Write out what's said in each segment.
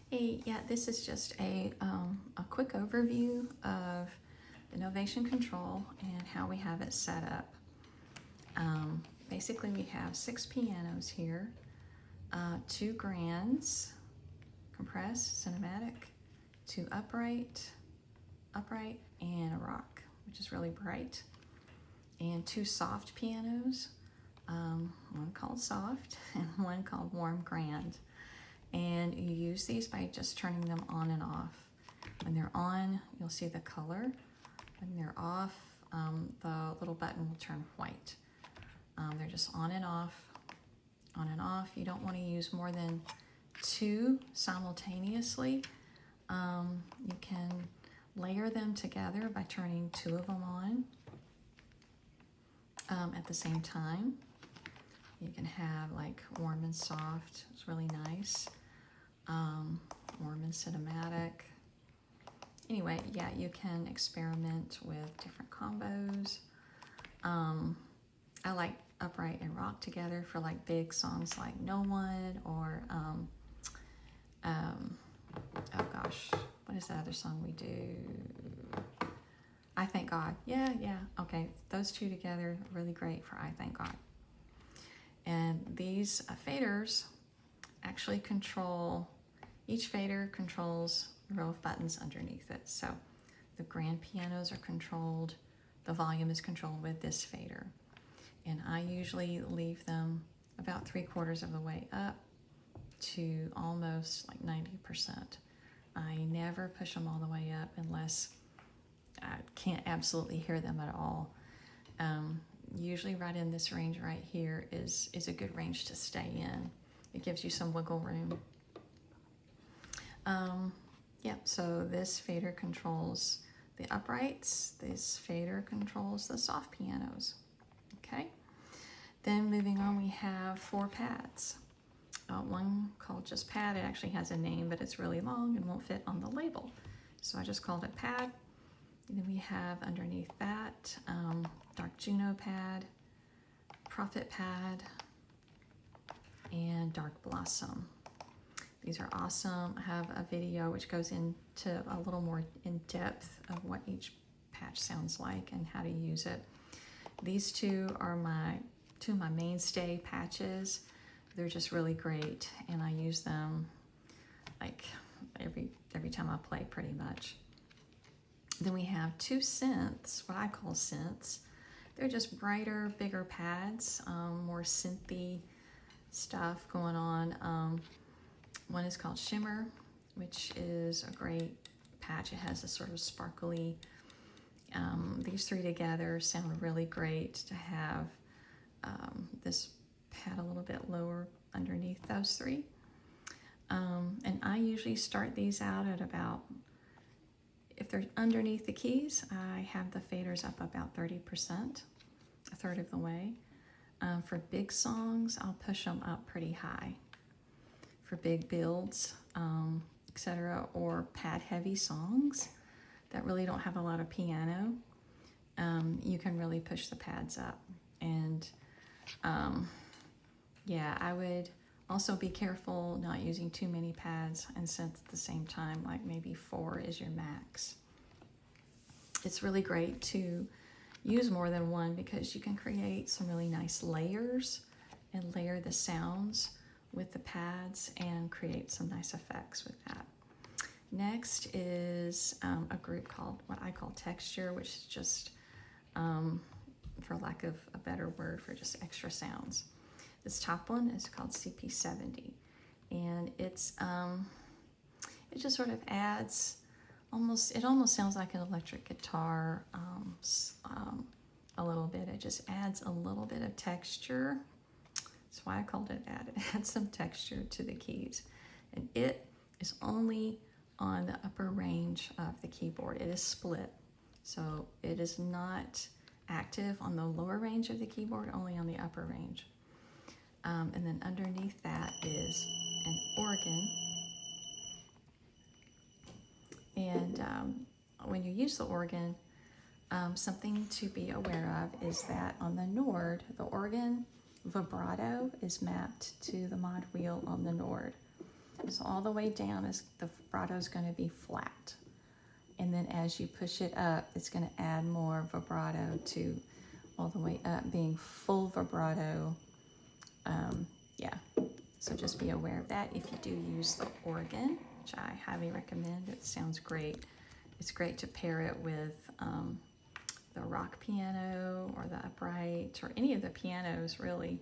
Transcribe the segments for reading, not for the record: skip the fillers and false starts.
Hey, yeah, this is just a quick overview of the Novation Control and how we have it set up. Basically, we have 6 pianos here, 2 grands, compressed, cinematic, 2 upright, and a rock, which is really bright, and 2 soft pianos, one called soft and one called warm grand. And you use these by just turning them on and off. When they're on, you'll see the color. When they're off, the little button will turn white. They're just on and off, on and off. You don't want to use more than 2 simultaneously. You can layer them together by turning 2 of them on at the same time. You can have like warm and soft, it's really nice. Warm and cinematic. Anyway, yeah, you can experiment with different combos. I like upright and rock together for like big songs like No One or, oh gosh, what is the other song we do? I Thank God. Yeah, okay, those 2 together, really great for I Thank God. And these faders actually control, each fader controls the row of buttons underneath it. So the grand pianos are controlled, the volume is controlled with this fader. And I usually leave them about 3/4 of the way up to almost like 90%. I never push them all the way up unless I can't absolutely hear them at all. Usually right in this range right here is a good range to stay in. It gives you some wiggle room. So this fader controls the uprights. This fader controls the soft pianos. Okay. Then moving on, we have 4 pads. One called just pad. It actually has a name, but it's really long and won't fit on the label. So I just called it pad. And then we have underneath that Dark Juno pad, Prophet pad, and Dark Blossom. These are awesome. I have a video which goes into a little more in depth of what each patch sounds like and how to use it. These 2 are two of my mainstay patches. They're just really great, and I use them like every time I play pretty much. Then we have 2 synths, what I call synths. They're just brighter, bigger pads, more synthy stuff going on. One is called Shimmer, which is a great patch. It has a sort of sparkly, these 3 together sound really great to have this pad a little bit lower underneath those 3. And I usually start these out at about, if they're underneath the keys, I have the faders up about 30%, a third of the way. For big songs, I'll push them up pretty high. For big builds, etc., or pad heavy songs that really don't have a lot of piano, you can really push the pads up. And yeah, I would also be careful not using too many pads and synths at the same time, like maybe 4 is your max. It's really great to use more than one because you can create some really nice layers and layer the sounds with the pads and create some nice effects with that. Next is a group called what I call texture, which is just, for lack of a better word, for just extra sounds. This top one is called CP70, and it just sort of adds it almost sounds like an electric guitar a little bit. It just adds a little bit of texture. That's why I called it add. It adds some texture to the keys. And it is only on the upper range of the keyboard. It is split. So it is not active on the lower range of the keyboard, only on the upper range. And then underneath that is an organ. And when you use the organ, something to be aware of is that on the Nord, the organ vibrato is mapped to the mod wheel on the Nord. So all the way down is the vibrato is going to be flat. And then as you push it up, it's going to add more vibrato to all the way up, being full vibrato. Yeah, so just be aware of that. If you do use the organ, which I highly recommend, it sounds great. It's great to pair it with the rock piano or the upright or any of the pianos, really.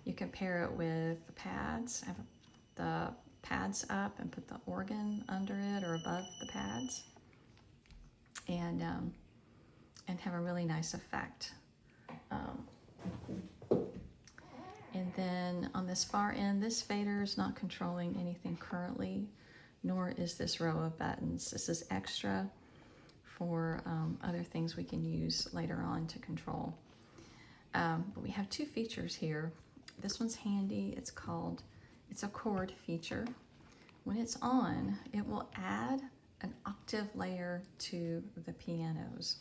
You can pair it with the pads, have the pads up and put the organ under it or above the pads, and have a really nice effect. And then on this far end, this fader is not controlling anything currently, nor is this row of buttons. This is extra for other things we can use later on to control. But we have two features here. This one's handy. It's a chord feature. When it's on, it will add an octave layer to the pianos.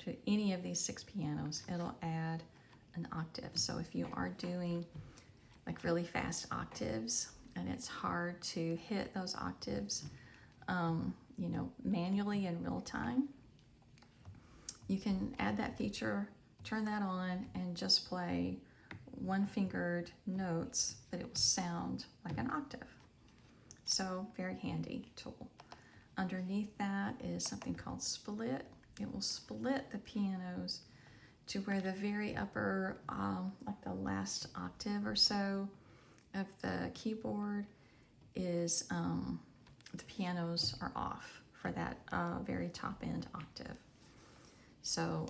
To any of these 6 pianos, it'll add an octave. So if you are doing like really fast octaves and it's hard to hit those octaves, you know, manually in real time, you can add that feature, turn that on, and just play one-fingered notes, but it will sound like an octave. So very handy tool. Underneath that is something called split. It will split the pianos to where the very upper, like the last octave or so of the keyboard is, the pianos are off for that very top end octave. So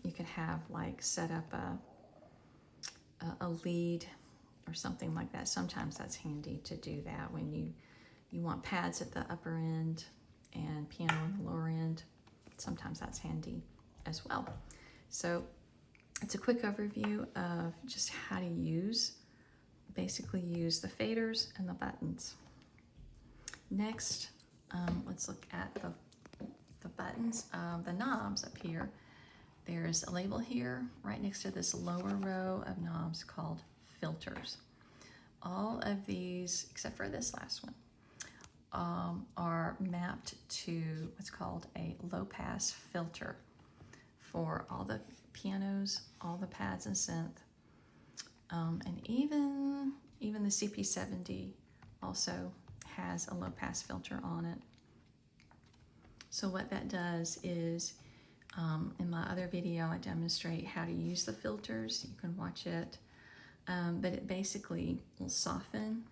you could have like set up a lead or something like that. Sometimes that's handy to do that when you want pads at the upper end and piano on the lower end. Sometimes that's handy as well. So it's a quick overview of just how to basically use the faders and the buttons. Next, let's look at the buttons, the knobs up here. There's a label here right next to this lower row of knobs called filters. All of these, except for this last one, are mapped to what's called a low-pass filter for all the pianos, all the pads and synth, and even the CP70 also has a low-pass filter on it. So what that does is, in my other video, I demonstrate how to use the filters. You can watch it, but it basically will soften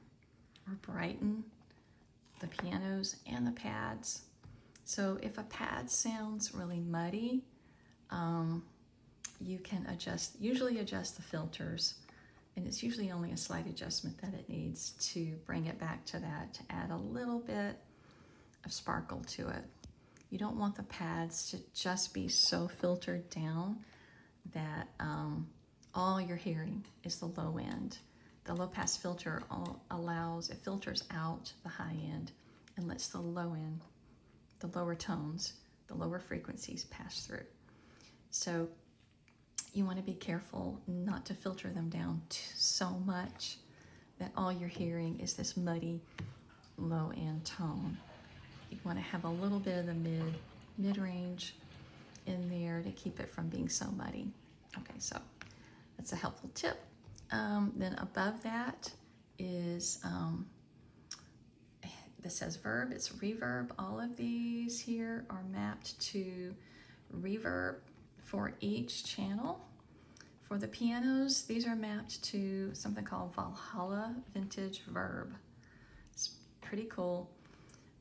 or brighten the pianos and the pads. So if a pad sounds really muddy, you can usually adjust the filters, and it's usually only a slight adjustment that it needs to bring it back to that, to add a little bit of sparkle to it. You don't want the pads to just be so filtered down that all you're hearing is the low end. The low pass filter it filters out the high end and lets the low end, the lower tones, the lower frequencies pass through. So you want to be careful not to filter them down so much that all you're hearing is this muddy low end tone. You want to have a little bit of the mid-range in there to keep it from being so muddy. Okay, so that's a helpful tip. Then above that is, this says verb, it's reverb. All of these here are mapped to reverb for each channel. For the pianos, these are mapped to something called Valhalla Vintage Verb. It's pretty cool,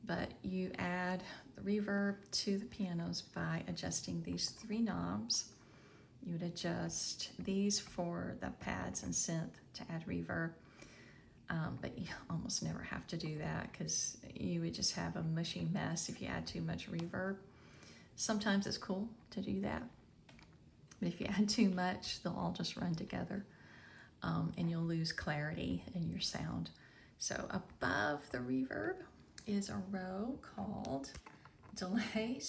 but you add the reverb to the pianos by adjusting these 3 knobs. You would adjust these for the pads and synth to add reverb, but you almost never have to do that because you would just have a mushy mess if you add too much reverb. Sometimes it's cool to do that, but if you add too much, they'll all just run together, and you'll lose clarity in your sound. So above the reverb is a row called delay,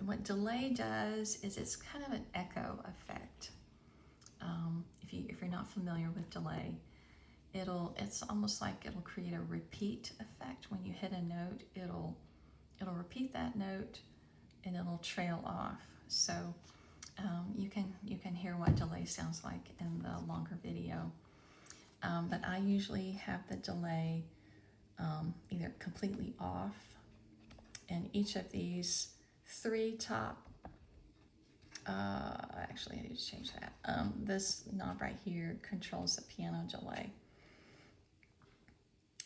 what delay does is it's kind of an echo effect. If you're not familiar with delay, it's almost like it'll create a repeat effect. When you hit a note, it'll repeat that note and it'll trail off. So you can hear what delay sounds like in the longer video. But I usually have the delay either completely off, and each of these 3 top, actually I need to change that. This knob right here controls the piano delay.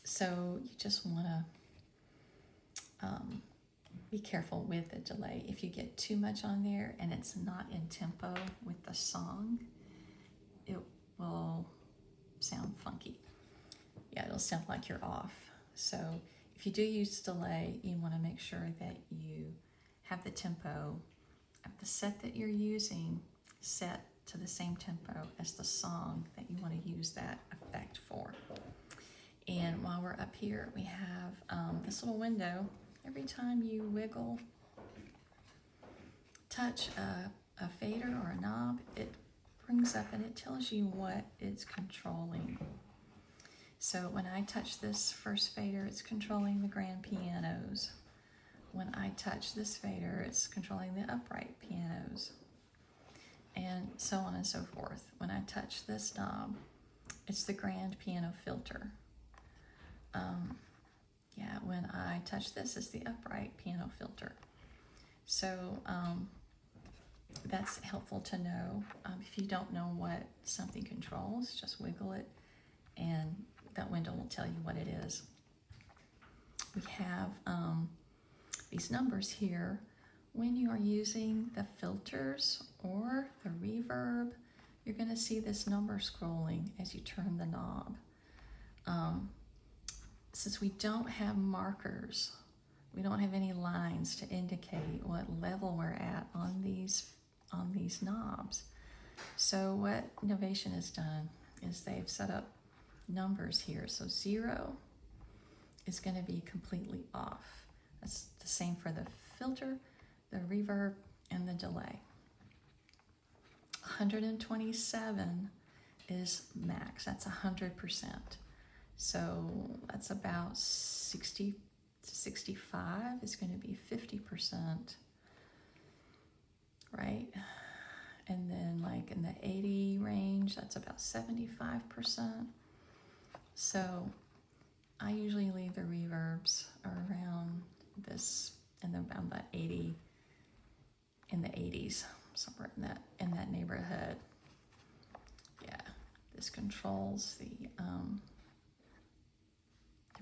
So you just want to be careful with the delay. If you get too much on there and it's not in tempo with the song, it will sound funky. Yeah, it'll sound like you're off. So if you do use delay, you want to make sure that you have the tempo of the set that you're using set to the same tempo as the song that you want to use that effect for. And while we're up here, we have this little window. Every time you wiggle, touch a fader or a knob, it brings up and it tells you what it's controlling. So when I touch this first fader, it's controlling the grand pianos. When I touch this fader, it's controlling the upright pianos, and so on and so forth. When I touch this knob, it's the grand piano filter. Yeah, when I touch this, it's the upright piano filter. So that's helpful to know. If you don't know what something controls, just wiggle it and that window will tell you what it is. We have these numbers here. When you are using the filters or the reverb, you're going to see this number scrolling as you turn the knob. Since we don't have markers, we don't have any lines to indicate what level we're at on these knobs. So what Novation has done is they've set up numbers here. So 0 is going to be completely off. That's the same for the filter, the reverb, and the delay. 127 is max. That's 100%. So that's about 60 to 65 is going to be 50%, right? And then like in the 80 range, that's about 75%. So I usually leave the reverbs around this and around the 80, in the 80s, somewhere in that neighborhood. Yeah, this controls the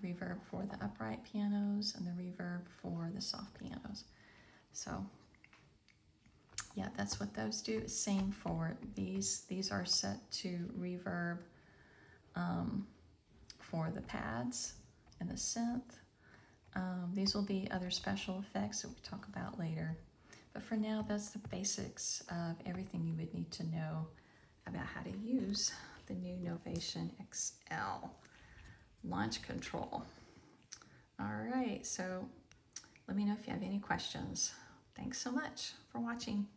reverb for the upright pianos and the reverb for the soft pianos. So yeah, that's what those do. Same for these. These are set to reverb for the pads and the synth. These will be other special effects that we'll talk about later. But for now, that's the basics of everything you would need to know about how to use the new Novation XL launch control. All right, so let me know if you have any questions. Thanks so much for watching.